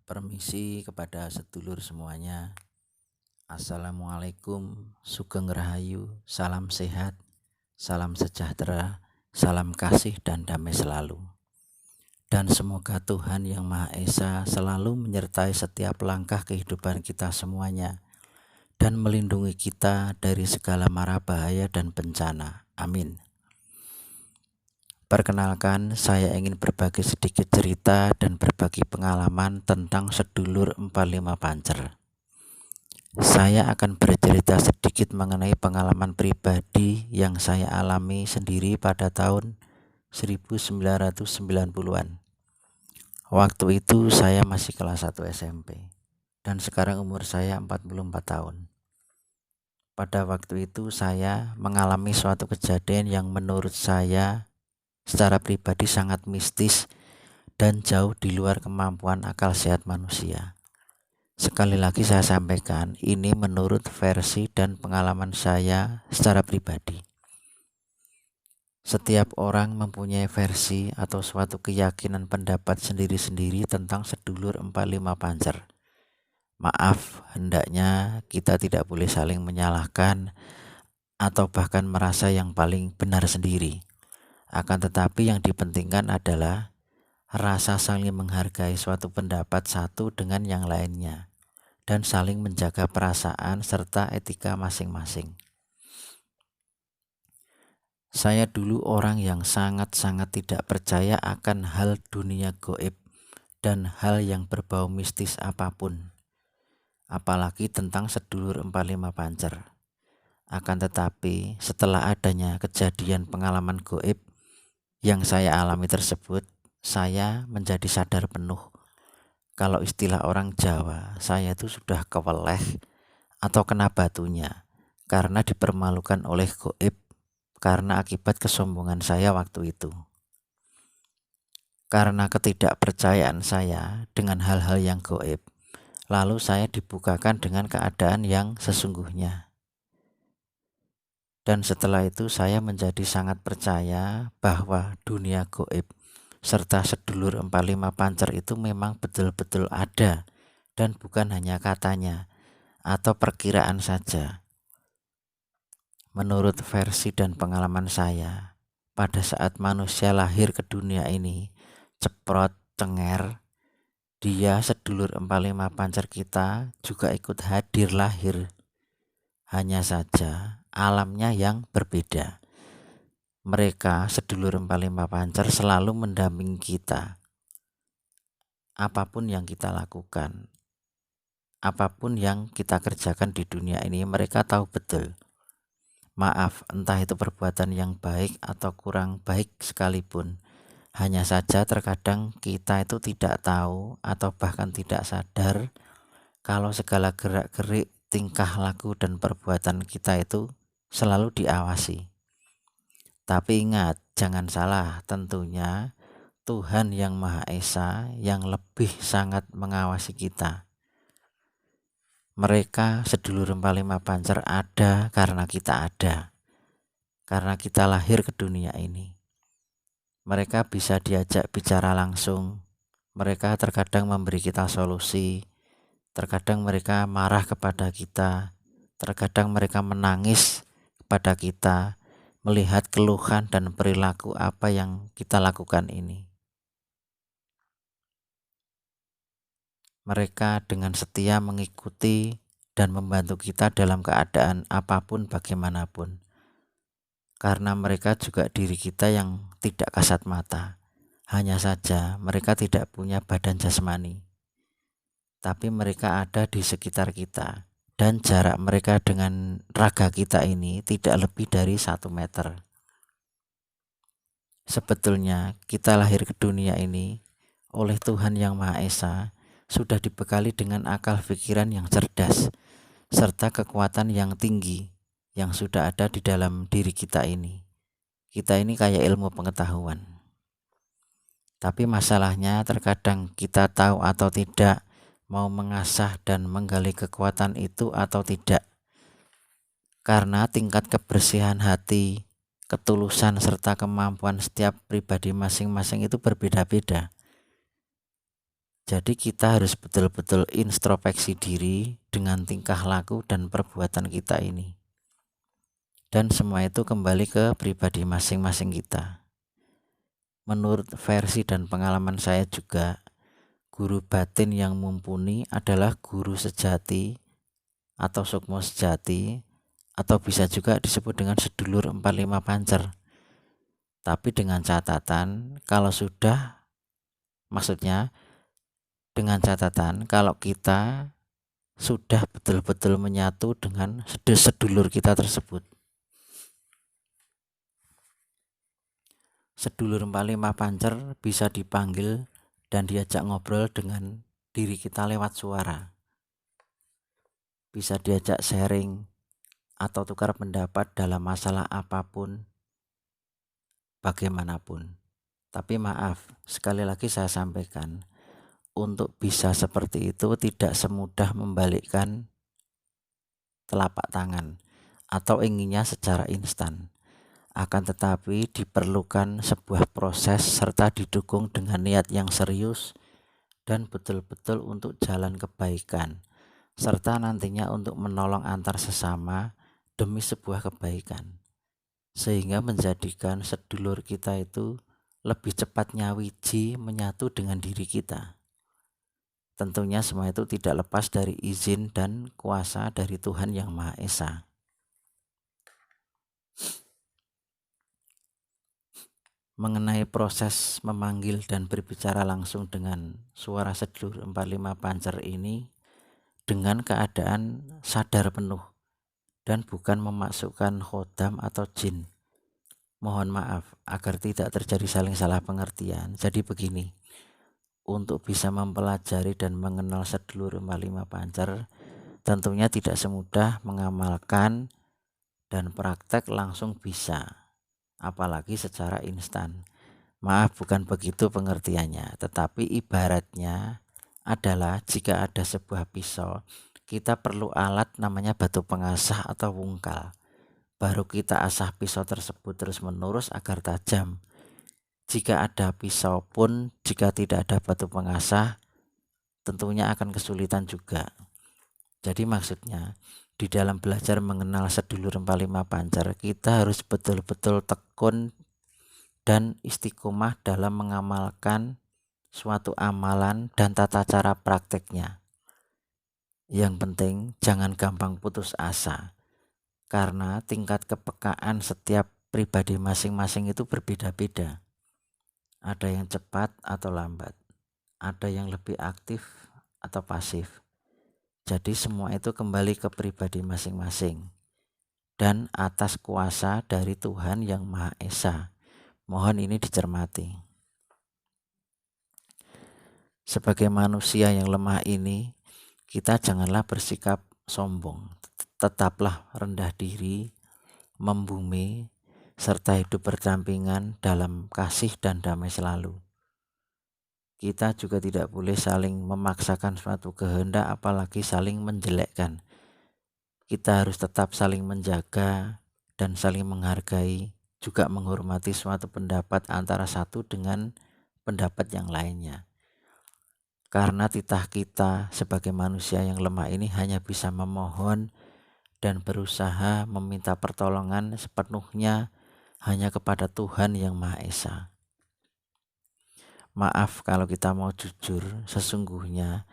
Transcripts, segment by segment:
Permisi kepada sedulur semuanya. Assalamualaikum, Sugeng Rahayu, salam sehat, salam sejahtera, salam kasih dan damai selalu. Dan semoga Tuhan Yang Maha Esa selalu menyertai setiap langkah kehidupan kita semuanya dan melindungi kita dari segala mara bahaya dan bencana. Amin. Perkenalkan, saya ingin berbagi sedikit cerita dan berbagi pengalaman tentang sedulur 45 Pancer. Saya akan bercerita sedikit mengenai pengalaman pribadi yang saya alami sendiri pada tahun 1990-an. Waktu itu saya masih kelas 1 SMP dan sekarang umur saya 44 tahun. Pada waktu itu saya mengalami suatu kejadian yang menurut saya secara pribadi sangat mistis dan jauh di luar kemampuan akal sehat manusia. Sekali lagi saya sampaikan, ini menurut versi dan pengalaman saya secara pribadi. Setiap orang mempunyai versi atau suatu keyakinan pendapat sendiri-sendiri tentang sedulur 45 Pancer. Maaf, hendaknya kita tidak boleh saling menyalahkan atau bahkan merasa yang paling benar sendiri. Akan tetapi yang dipentingkan adalah rasa saling menghargai suatu pendapat satu dengan yang lainnya dan saling menjaga perasaan serta etika masing-masing. Saya dulu orang yang sangat-sangat tidak percaya akan hal dunia gaib dan hal yang berbau mistis apapun, apalagi tentang sedulur 45 Pancer. Akan tetapi setelah adanya kejadian pengalaman gaib yang saya alami tersebut, saya menjadi sadar penuh. Kalau istilah orang Jawa, saya itu sudah keweleh atau kena batunya karena dipermalukan oleh gaib karena akibat kesombongan saya waktu itu. Karena ketidakpercayaan saya dengan hal-hal yang gaib, lalu saya dibukakan dengan keadaan yang sesungguhnya. Dan setelah itu saya menjadi sangat percaya bahwa dunia gaib serta sedulur 45 Pancer itu memang betul-betul ada dan bukan hanya katanya atau perkiraan saja. Menurut versi dan pengalaman saya, pada saat manusia lahir ke dunia ini, ceprot, cenger, dia sedulur 45 Pancer kita juga ikut hadir lahir. Hanya saja alamnya yang berbeda. Mereka sedulur 45 Pancer selalu mendampingi kita. Apapun yang kita lakukan, apapun yang kita kerjakan di dunia ini, mereka tahu betul. Maaf, entah itu perbuatan yang baik atau kurang baik sekalipun, hanya saja terkadang kita itu tidak tahu atau bahkan tidak sadar kalau segala gerak-gerik, tingkah laku dan perbuatan kita itu selalu diawasi. Tapi ingat, jangan salah, tentunya Tuhan Yang Maha Esa yang lebih sangat mengawasi kita. Mereka sedulur 45 Pancer ada karena kita ada, karena kita lahir ke dunia ini. Mereka bisa diajak bicara langsung, mereka terkadang memberi kita solusi, terkadang mereka marah kepada kita, terkadang mereka menangis kepada kita melihat keluhan dan perilaku apa yang kita lakukan ini. Mereka dengan setia mengikuti dan membantu kita dalam keadaan apapun bagaimanapun. Karena mereka juga diri kita yang tidak kasat mata. Hanya saja mereka tidak punya badan jasmani. Tapi mereka ada di sekitar kita, dan jarak mereka dengan raga kita ini tidak lebih dari 1 meter. Sebetulnya kita lahir ke dunia ini oleh Tuhan Yang Maha Esa sudah dibekali dengan akal pikiran yang cerdas serta kekuatan yang tinggi yang sudah ada di dalam diri kita ini. Kita ini kayak ilmu pengetahuan. Tapi masalahnya terkadang kita tahu atau tidak mau mengasah dan menggali kekuatan itu atau tidak. Karena tingkat kebersihan hati, ketulusan serta kemampuan setiap pribadi masing-masing itu berbeda-beda. Jadi kita harus betul-betul introspeksi diri dengan tingkah laku dan perbuatan kita ini. Dan semua itu kembali ke pribadi masing-masing kita. Menurut versi dan pengalaman saya juga, guru batin yang mumpuni adalah guru sejati atau sukmo sejati, atau bisa juga disebut dengan sedulur 45 pancer. Tapi dengan catatan kalau kita sudah betul-betul menyatu dengan sedulur kita tersebut. Sedulur 45 pancer bisa dipanggil dan diajak ngobrol dengan diri kita lewat suara. Bisa diajak sharing atau tukar pendapat dalam masalah apapun, bagaimanapun. Tapi maaf, sekali lagi saya sampaikan, untuk bisa seperti itu tidak semudah membalikkan telapak tangan atau inginnya secara instan. Akan tetapi diperlukan sebuah proses serta didukung dengan niat yang serius dan betul-betul untuk jalan kebaikan, serta nantinya untuk menolong antar sesama demi sebuah kebaikan, sehingga menjadikan sedulur kita itu lebih cepat nyawiji menyatu dengan diri kita. Tentunya semua itu tidak lepas dari izin dan kuasa dari Tuhan Yang Maha Esa. Mengenai proses memanggil dan berbicara langsung dengan suara sedulur 45 pancer ini dengan keadaan sadar penuh dan bukan memasukkan khodam atau jin. Mohon maaf agar tidak terjadi saling salah pengertian. Jadi begini, untuk bisa mempelajari dan mengenal sedulur 45 pancer tentunya tidak semudah mengamalkan dan praktek langsung bisa, apalagi secara instan. Maaf, bukan begitu pengertiannya, tetapi ibaratnya adalah jika ada sebuah pisau, kita perlu alat namanya batu pengasah atau wungkal. Baru kita asah pisau tersebut terus menerus agar tajam. Jika ada pisau pun, jika tidak ada batu pengasah, tentunya akan kesulitan juga. Jadi maksudnya, di dalam belajar mengenal sedulur 45 pancer, kita harus betul-betul tekun dan istiqomah dalam mengamalkan suatu amalan dan tata cara prakteknya. Yang penting jangan gampang putus asa, karena tingkat kepekaan setiap pribadi masing-masing itu berbeda-beda. Ada yang cepat atau lambat, ada yang lebih aktif atau pasif. Jadi semua itu kembali ke pribadi masing-masing dan atas kuasa dari Tuhan Yang Maha Esa. Mohon ini dicermati. Sebagai manusia yang lemah ini, kita janganlah bersikap sombong. Tetaplah rendah diri, membumi, serta hidup berdampingan dalam kasih dan damai selalu. Kita juga tidak boleh saling memaksakan suatu kehendak, apalagi saling menjelekkan. Kita harus tetap saling menjaga dan saling menghargai, juga menghormati suatu pendapat antara satu dengan pendapat yang lainnya. Karena titah kita sebagai manusia yang lemah ini hanya bisa memohon dan berusaha meminta pertolongan sepenuhnya hanya kepada Tuhan Yang Maha Esa. Maaf kalau kita mau jujur, sesungguhnya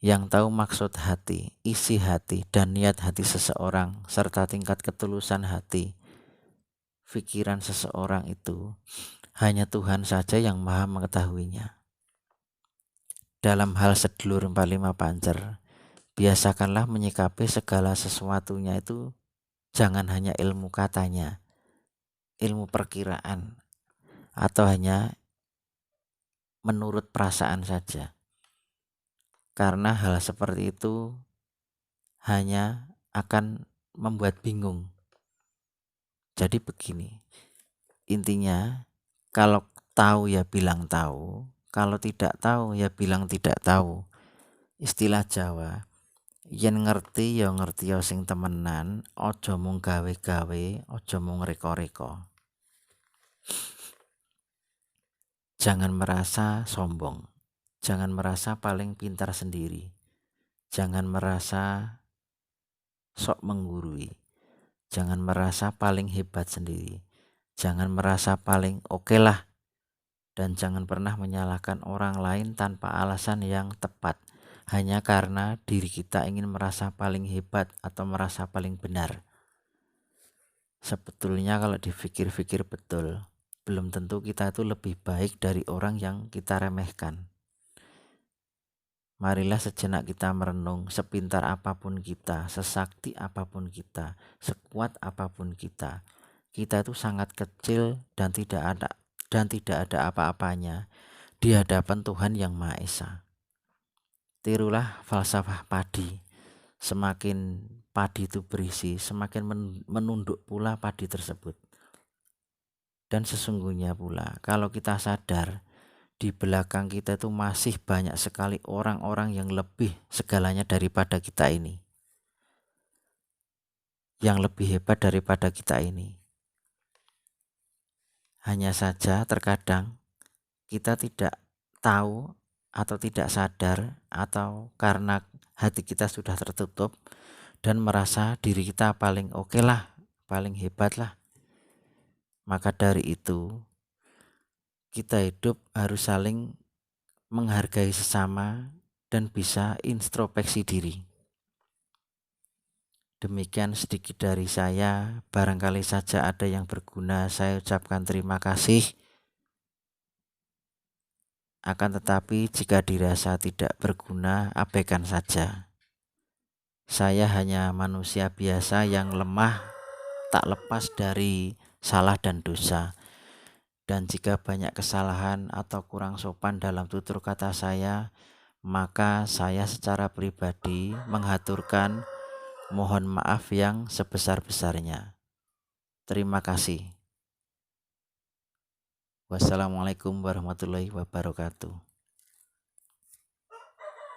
yang tahu maksud hati, isi hati, dan niat hati seseorang, serta tingkat ketulusan hati, pikiran seseorang itu, hanya Tuhan saja yang maha mengetahuinya. Dalam hal sedulur 45 pancer, biasakanlah menyikapi segala sesuatunya itu jangan hanya ilmu katanya, ilmu perkiraan, atau hanya menurut perasaan saja. Karena hal seperti itu hanya akan membuat bingung. Jadi begini, intinya kalau tahu ya bilang tahu, kalau tidak tahu ya bilang tidak tahu. Istilah Jawa, yen ngerti ya ngerti ya sing temenan, ojo mung gawe-gawe, ojo mung reko-reko. Jangan merasa sombong. Jangan merasa paling pintar sendiri. Jangan merasa sok menggurui. Jangan merasa paling hebat sendiri. Jangan merasa paling oke lah. Dan jangan pernah menyalahkan orang lain tanpa alasan yang tepat. Hanya karena diri kita ingin merasa paling hebat atau merasa paling benar. Sebetulnya kalau dipikir-pikir betul, belum tentu kita itu lebih baik dari orang yang kita remehkan. Marilah sejenak kita merenung, sepintar apapun kita, sesakti apapun kita, sekuat apapun kita itu sangat kecil dan tidak ada apa-apanya di hadapan Tuhan Yang Maha Esa. Tirulah falsafah padi. Semakin padi itu berisi, semakin menunduk pula padi tersebut. Dan sesungguhnya pula, kalau kita sadar, di belakang kita itu masih banyak sekali orang-orang yang lebih segalanya daripada kita ini. Yang lebih hebat daripada kita ini. Hanya saja terkadang kita tidak tahu atau tidak sadar, atau karena hati kita sudah tertutup dan merasa diri kita paling oke lah, paling hebat lah. Maka dari itu kita hidup harus saling menghargai sesama dan bisa introspeksi diri. Demikian sedikit dari saya, barangkali saja ada yang berguna, saya ucapkan terima kasih. Akan tetapi jika dirasa tidak berguna, abaikan saja. Saya hanya manusia biasa yang lemah, tak lepas dari salah dan dosa. Dan jika banyak kesalahan atau kurang sopan dalam tutur kata saya, maka saya secara pribadi menghaturkan mohon maaf yang sebesar-besarnya. Terima kasih. Wassalamualaikum warahmatullahi wabarakatuh.